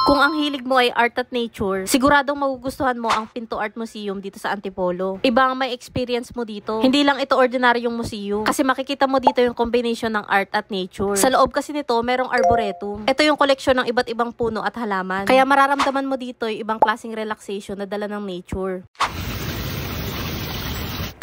Kung ang hilig mo ay art at nature, siguradong magugustuhan mo ang Pinto Art Museum dito sa Antipolo. Iba ang may experience mo dito. Hindi lang ito ordinaryong museum. Kasi makikita mo dito yung combination ng art at nature. Sa loob kasi nito, merong arboretum. Ito yung koleksyon ng iba't ibang puno at halaman. Kaya mararamdaman mo dito yung ibang klaseng relaxation na dala ng nature.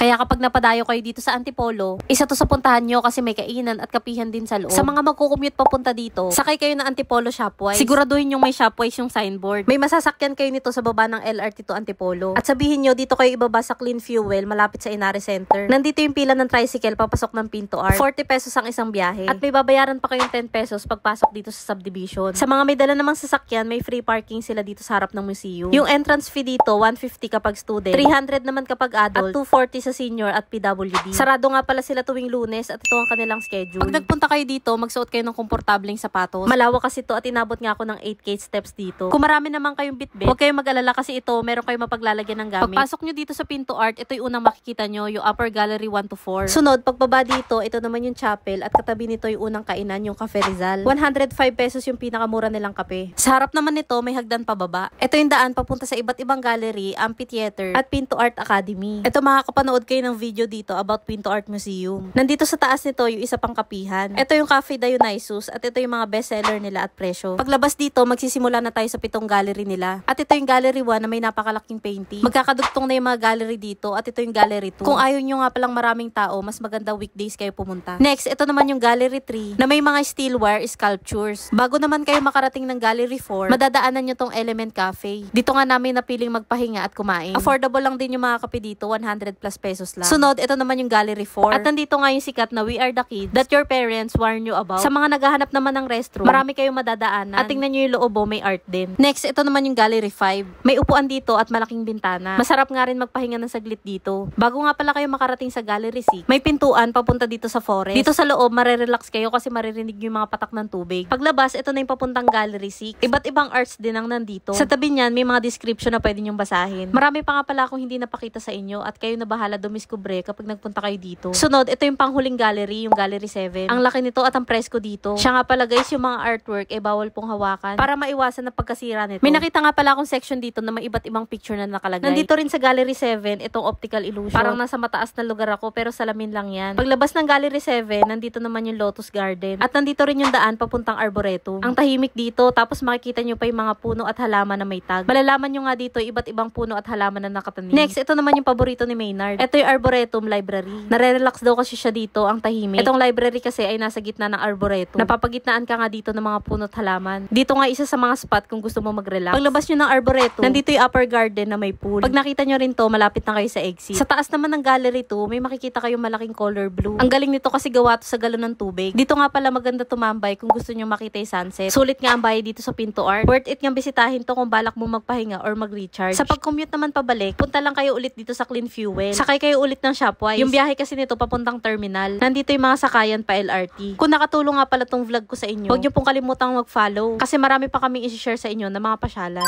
Kaya kapag napadayo kayo dito sa Antipolo, isa to sa puntahan nyo kasi may kainan at kapihan din sa loob. Sa mga magkukommute papunta dito, sakay kayo ng Antipolo Shopwise. Siguraduhin yung may Shopwise yung signboard. May masasakyan kayo nito sa baba ng LRT to Antipolo. At sabihin nyo, dito kayo ibaba sa Clean Fuel malapit sa Inari Center. Nandito yung pila ng tricycle papasok ng Pinto Art. 40 pesos ang isang biyahe. At may babayaran pa kayong 10 pesos pagpasok dito sa subdivision. Sa mga may dala namang sasakyan, may free parking sila dito sa harap ng museum. Yung entrance fee dito, 150 kapag student, 300 naman kapag adult, at 240 sa senior at PWD. Sarado nga pala sila tuwing Lunes at ito ang kanilang schedule. Pag nagpunta kayo dito, magsuot kayo ng komportableng sapatos. Malawak kasi ito at inabot nga ako ng 8K steps dito. Kung marami naman kayong bitbit, huwag kayong mag-alala kasi ito, meron kayong mapaglalagyan ng gamit. Pagpasok nyo dito sa Pinto Art, ito yung unang makikita nyo, yung Upper Gallery 1 to 4. Sunod, pagbaba dito, ito naman yung chapel at katabi nito yung unang kainan, yung Cafe Rizal. 105 pesos yung pinakamura nilang kape. Sa harap naman nito, may hagdan pababa. Ito yung daan papunta sa iba't ibang gallery, amphitheater, at Pinto Art Academy. Ito makakapanood kayo ng video dito about Pinto Art Museum. Nandito sa taas nito yung isa pang kapihan. Ito yung Cafe Dionysus at ito yung mga bestseller nila at presyo. Paglabas dito, magsisimula na tayo sa 7 gallery nila. At ito yung Gallery 1 na may napakalaking painting. Magkakadugtong na yung mga gallery dito at ito yung Gallery 2. Kung ayaw nyo nga palang maraming tao, mas maganda weekdays kayo pumunta. Next, ito naman yung Gallery 3 na may mga steelware sculptures. Bago naman kayo makarating ng Gallery 4, madadaanan nyo tong Element Cafe. Dito nga namin napiling magpahinga at kumain. Affordable lang din yung mga kape dito, 100 plus pesos lang. Sunod, ito naman yung Gallery 4. At nandito nga yung sikat na We Are the Kids that your parents warn you about. Sa mga naghahanap naman ng restroom, marami kayong madadaanan. At tingnan nyo yung loobo, may art din. Next, ito naman yung Gallery 5. May upuan dito at malaking bintana. Masarap nga rin magpahinga ng saglit dito. Bago nga pala kayo makarating sa Gallery 6, may pintuan papunta dito sa forest. Dito sa loob, marerelax kayo kasi maririnig yung mga patak ng tubig. Paglabas, ito na yung papuntang Gallery 6. Iba't ibang arts din ang nandito. Sa tabi niyan, may mga description na pwede nyong basahin. Marami pa nga pala akong hindi napakita sa inyo at kayo na bahala dumiskubre kapag nagpunta kayo dito. Sunod, ito yung panghuling gallery, yung Gallery 7. Ang laki nito at ang presko dito. Siya nga pala guys, yung mga artwork bawal pong hawakan para maiwasan na pagkasira nito. May nakita nga pala akong section dito na may iba't ibang picture na nakalagay. Nandito rin sa Gallery 7, itong optical illusion. Parang nasa mataas na lugar ako pero salamin lang yan. Paglabas ng Gallery 7, nandito naman yung Lotus Garden. At nandito rin yung daan papuntang Arboretum. Ang tahimik dito, tapos makikita nyo pa yung mga puno at halaman na may tag. Malalaman nyo nga dito iba't ibang puno at halaman na nakatanim. Next, ito naman yung paborito ni Maynard. Ito yung Arboretum Library. Nare-relax daw kasi siya dito, ang tahimik. Itong library kasi ay nasa gitna ng Arboretum. Napapagitnaan ka nga dito ng mga puno at halaman. Dito nga isa sa mga spot kung gusto mo mag-relax. Paglabas nyo ng Arboretum, nandito yung upper garden na may pool. Pag nakita nyo rin to, malapit na kayo sa exit. Sa taas naman ng Gallery 2, may makikita kayong malaking color blue. Ang galing nito kasi gawa to sa galon ng tubig. Dito nga pala maganda tumambay kung gusto nyo makita yung sunset. Sulit nga ang bayad dito sa Pinto Art. Worth it nga bisitahin to kung balak mo magpahinga or mag-recharge. Sa pag-commute naman pabalik, punta lang kayo ulit dito sa Clean Fuel. Sakay kayo ulit ng Shopwise. Yung biyahe kasi nito papuntang terminal. Nandito yung mga sakayan pa LRT. Kung nakatulong nga pala tong vlog ko sa inyo, huwag nyo pong kalimutang mag-follow kasi marami pa kaming i-share sa inyo na mga pasyalan.